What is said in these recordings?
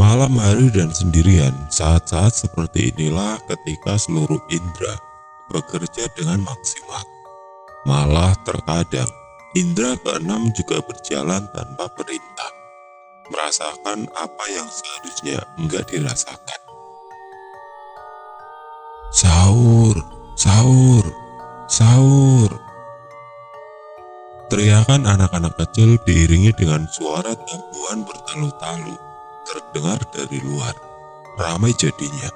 Malam hari dan sendirian, saat-saat seperti inilah ketika seluruh indera bekerja dengan maksimal. Malah terkadang, indera keenam juga berjalan tanpa perintah, merasakan apa yang seharusnya enggak dirasakan. Sahur, sahur, sahur. Teriakan anak-anak kecil diiringi dengan suara tabungan bertalu-talu terdengar dari luar. Ramai jadinya.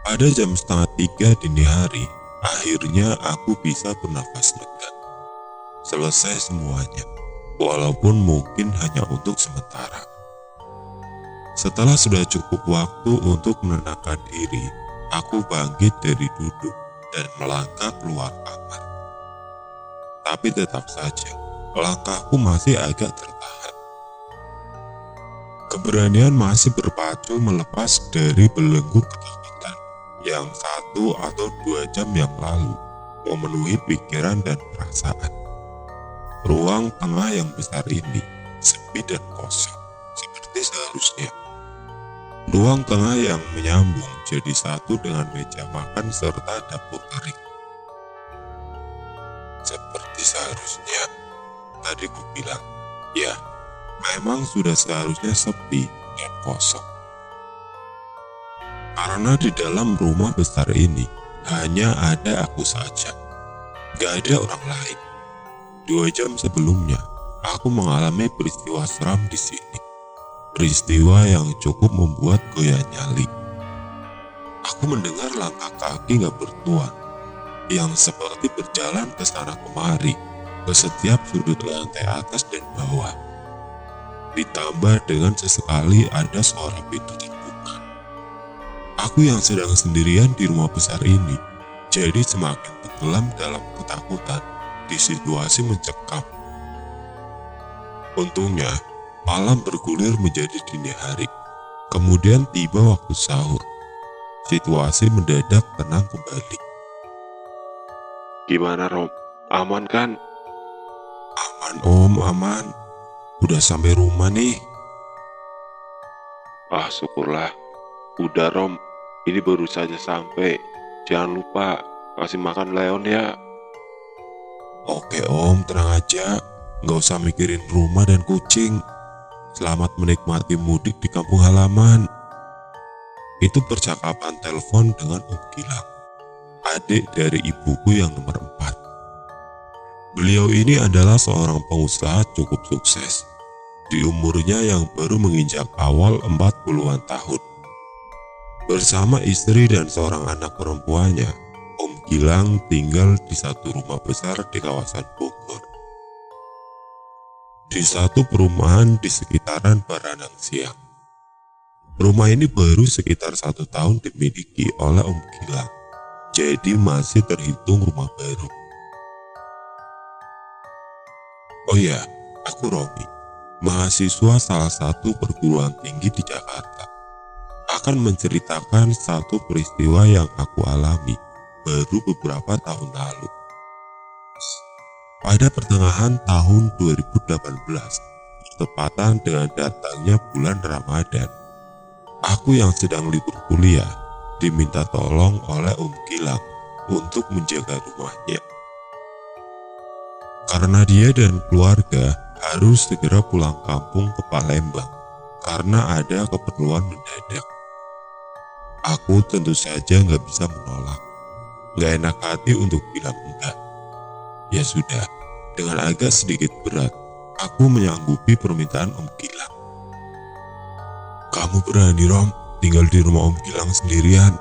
Pada jam 2:30 dini hari, akhirnya aku bisa bernafas lega. Selesai semuanya, walaupun mungkin hanya untuk sementara. Setelah sudah cukup waktu untuk menenangkan diri, aku bangkit dari duduk dan melangkah keluar kamar. Tapi tetap saja, langkahku masih agak tertahan. Keberanian masih berpacu melepas dari belenggu ketakutan yang 1 atau 2 jam yang lalu memenuhi pikiran dan perasaan. Ruang tengah yang besar ini sepi dan kosong, seperti seharusnya. Ruang tengah yang menyambung jadi satu dengan meja makan serta dapur kering. Seperti seharusnya, tadi ku bilang, ya, memang sudah seharusnya sepi dan kosong. Karena di dalam rumah besar ini hanya ada aku saja, gak ada orang lain. 2 jam sebelumnya, aku mengalami peristiwa seram di sini. Peristiwa yang cukup membuat goyah nyali. Aku mendengar langkah kaki gak bertuan yang seperti berjalan ke sana kemari ke setiap sudut lantai atas dan bawah. Ditambah dengan sesekali ada suara pintu terbuka. Aku yang sedang sendirian di rumah besar ini jadi semakin tenggelam dalam ketakutan di situasi mencekam. Untungnya, malam bergulir menjadi dini hari. Kemudian tiba waktu sahur. Situasi mendadak tenang kembali. Gimana Rom? Aman kan? Aman om, aman. Udah sampai rumah nih. Ah syukurlah. Udah Rom, ini baru saja sampai. Jangan lupa kasih makan Leon ya. Oke om, tenang aja. Gak usah mikirin rumah dan kucing. Selamat menikmati mudik di kampung halaman. Itu percakapan telepon dengan Om Gilang, adik dari ibuku yang nomor 4. Beliau ini adalah seorang pengusaha cukup sukses di umurnya yang baru menginjak awal 40-an tahun. Bersama istri dan seorang anak perempuannya, Om Gilang tinggal di satu rumah besar di kawasan Bogor. Di satu perumahan di sekitaran Baranang Siang. Rumah ini baru sekitar 1 tahun dimiliki oleh Om Gilang, jadi masih terhitung rumah baru. Oh ya, aku Romi, mahasiswa salah satu perguruan tinggi di Jakarta. Akan menceritakan satu peristiwa yang aku alami baru beberapa tahun lalu. Pada pertengahan tahun 2018, bertepatan dengan datangnya bulan Ramadan, aku yang sedang libur kuliah diminta tolong oleh Om Gilang untuk menjaga rumahnya. Karena dia dan keluarga harus segera pulang kampung ke Palembang karena ada keperluan mendadak. Aku tentu saja gak bisa menolak. Gak enak hati untuk bilang enggak. Ya sudah, dengan agak sedikit berat, aku menyanggupi permintaan Om Gilang. Kamu berani Rom, tinggal di rumah Om Gilang sendirian.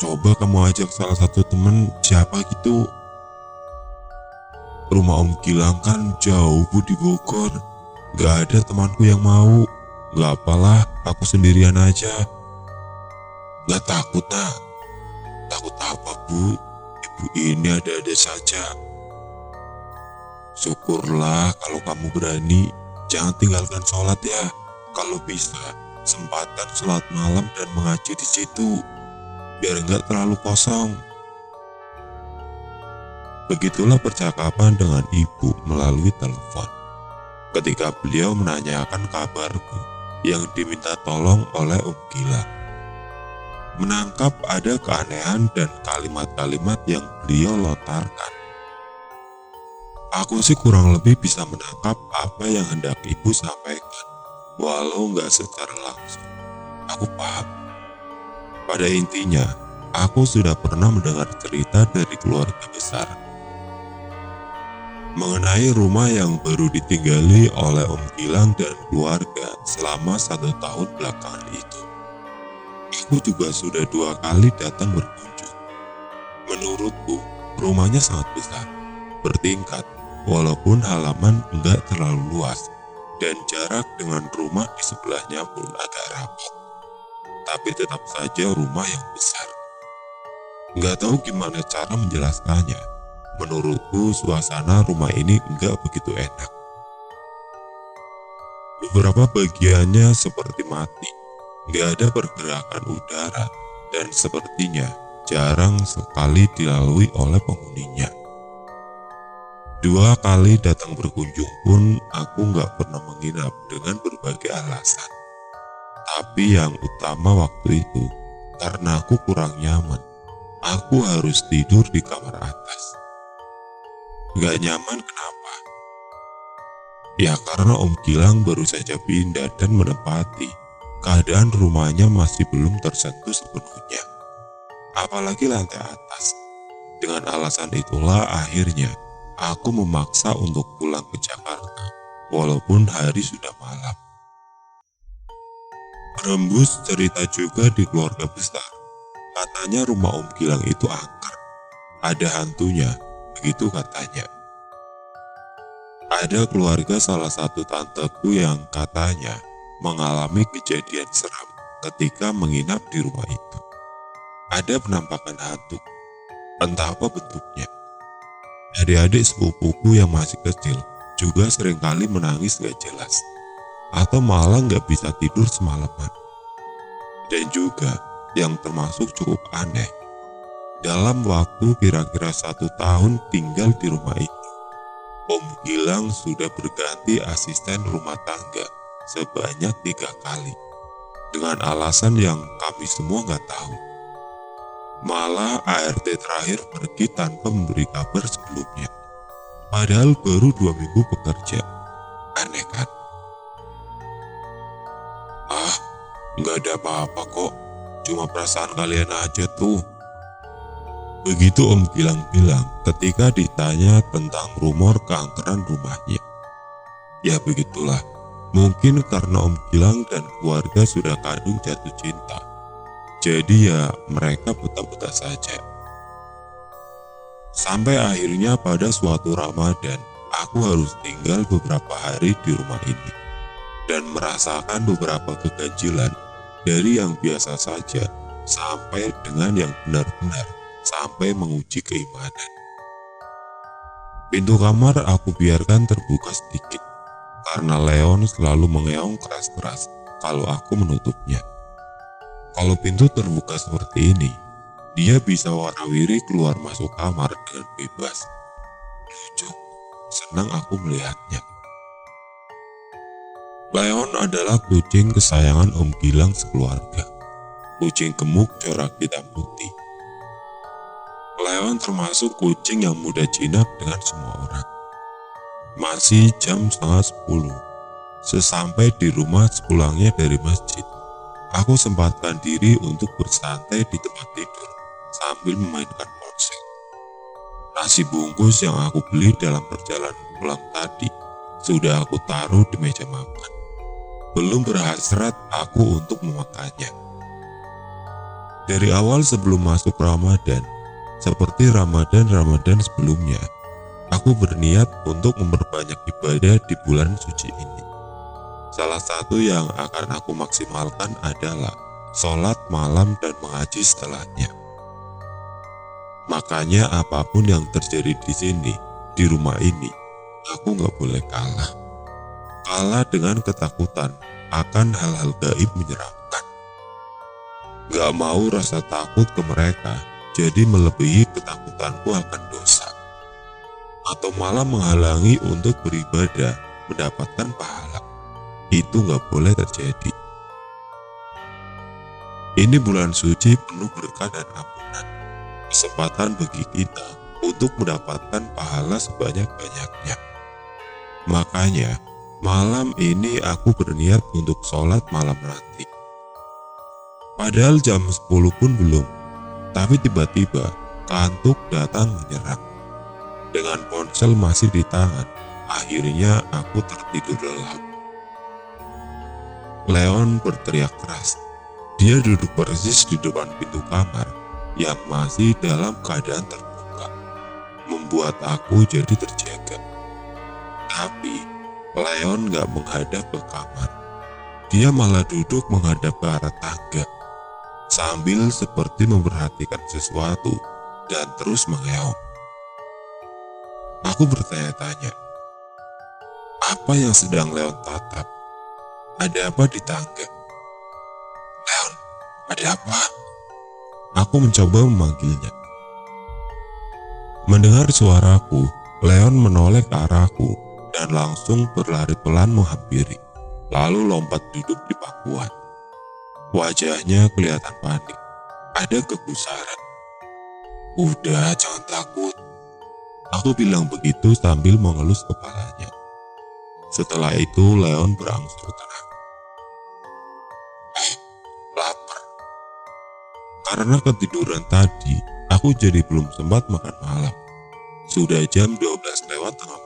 Coba kamu ajak salah satu temen siapa gitu. Rumah Om Gilang kan jauh Bu di Bogor. Gak ada temanku yang mau. Gak apalah, aku sendirian aja. Gak takut nak. Takut apa Bu? Ibu ini ada-ada saja. Syukurlah kalau kamu berani. Jangan tinggalkan sholat ya. Kalau bisa, sempatkan sholat malam dan mengaji di situ, biar enggak terlalu kosong. Begitulah percakapan dengan ibu melalui telepon. Ketika beliau menanyakan kabarku, yang diminta tolong oleh Om Gilang. Menangkap ada keanehan dan kalimat-kalimat yang beliau lontarkan. Aku sih kurang lebih bisa menangkap apa yang hendak ibu sampaikan, walau nggak secara langsung. Aku paham. Pada intinya, aku sudah pernah mendengar cerita dari keluarga besar mengenai rumah yang baru ditinggali oleh Om Gilang dan keluarga selama 1 tahun belakangan itu. Aku juga sudah 2 kali datang berkunjung. Menurutku, rumahnya sangat besar, bertingkat, walaupun halaman enggak terlalu luas, dan jarak dengan rumah di sebelahnya pun agak rapat. Tapi tetap saja rumah yang besar. Nggak tahu gimana cara menjelaskannya. Menurutku suasana rumah ini enggak begitu enak. Beberapa bagiannya seperti mati, nggak ada pergerakan udara, dan sepertinya jarang sekali dilalui oleh penghuninya. 2 kali datang berkunjung pun aku nggak pernah menginap dengan berbagai alasan. Tapi yang utama waktu itu, karena aku kurang nyaman, aku harus tidur di kamar atas. Gak nyaman kenapa? Ya karena Om Gilang baru saja pindah dan menempati, keadaan rumahnya masih belum tersentuh sepenuhnya. Apalagi lantai atas. Dengan alasan itulah akhirnya aku memaksa untuk pulang ke Jakarta, walaupun hari sudah malam. Berembus cerita juga di keluarga besar. Katanya rumah Om Gilang itu angker. Ada hantunya, begitu katanya. Ada keluarga salah satu tanteku yang katanya mengalami kejadian seram ketika menginap di rumah itu. Ada penampakan hantu, entah apa bentuknya. Adik-adik sepupuku yang masih kecil juga seringkali menangis gak jelas, atau malah gak bisa tidur semalaman. Dan juga yang termasuk cukup aneh, dalam waktu kira-kira 1 tahun tinggal di rumah itu, Om Gilang sudah berganti asisten rumah tangga sebanyak 3 kali, dengan alasan yang kami semua gak tahu. Malah ART terakhir pergi tanpa memberi kabar sebelumnya, padahal baru 2 minggu bekerja. Aneh kan? Ah, nggak ada apa-apa kok, cuma perasaan kalian aja tuh. Begitu Om Gilang bilang ketika ditanya tentang rumor keangkeran rumahnya. Ya begitulah, mungkin karena Om Gilang dan keluarga sudah kadung jatuh cinta, jadi ya mereka betah-betah saja. Sampai akhirnya pada suatu Ramadan, aku harus tinggal beberapa hari di rumah ini dan merasakan beberapa keganjilan, dari yang biasa saja sampai dengan yang benar-benar sampai menguji keimanan. Pintu kamar aku biarkan terbuka sedikit karena Leon selalu mengeong keras-keras kalau aku menutupnya. Kalau pintu terbuka seperti ini, dia bisa warawiri keluar masuk kamar dengan bebas. Lucu, senang aku melihatnya. Leon adalah kucing kesayangan Om Gilang sekeluarga. Kucing gemuk corak hitam putih. Leon termasuk kucing yang mudah jinak dengan semua orang. Masih jam 9:30, sesampai di rumah sepulangnya dari masjid, aku sempatkan diri untuk bersantai di tempat tidur sambil memainkan ponsel. Nasi bungkus yang aku beli dalam perjalanan pulang tadi sudah aku taruh di meja makan. Belum berhasrat aku untuk memakannya. Dari awal sebelum masuk Ramadan, seperti Ramadan sebelumnya, aku berniat untuk memperbanyak ibadah di bulan suci ini. Salah satu yang akan aku maksimalkan adalah sholat malam dan mengaji setelahnya. Makanya apapun yang terjadi di sini, di rumah ini, aku gak boleh kalah. Kalah dengan ketakutan akan hal-hal gaib menyeramkan. Gak mau rasa takut ke mereka jadi melebihi ketakutanku akan dosa, atau malah menghalangi untuk beribadah mendapatkan pahala. Itu gak boleh terjadi. Ini bulan suci penuh berkah dan ampunan. Kesempatan bagi kita untuk mendapatkan pahala sebanyak-banyaknya. Makanya, malam ini aku berniat untuk sholat malam nanti. Padahal jam 10 pun belum, tapi tiba-tiba kantuk datang menyerang. Dengan ponsel masih di tangan, akhirnya aku tertidur lelap. Leon berteriak keras. Dia duduk persis di depan pintu kamar yang masih dalam keadaan terbuka, membuat aku jadi terjaga. Tapi Leon gak menghadap ke kamar. Dia malah duduk menghadap ke arah tangga, sambil seperti memperhatikan sesuatu dan terus mengeong. Aku bertanya-tanya, apa yang sedang Leon tatap? Ada apa di tangga? Leon, ada apa? Aku mencoba memanggilnya. Mendengar suaraku, Leon menoleh ke arahku dan langsung berlari pelan menghampiri, lalu lompat duduk di pangkuan. Wajahnya kelihatan panik, ada kegusaran. Udah, jangan takut. Aku bilang begitu sambil mengelus kepalanya. Setelah itu Leon berangsur tenang. Lapar. Karena ketiduran tadi, aku jadi belum sempat makan malam. Sudah jam 12 lewat tengah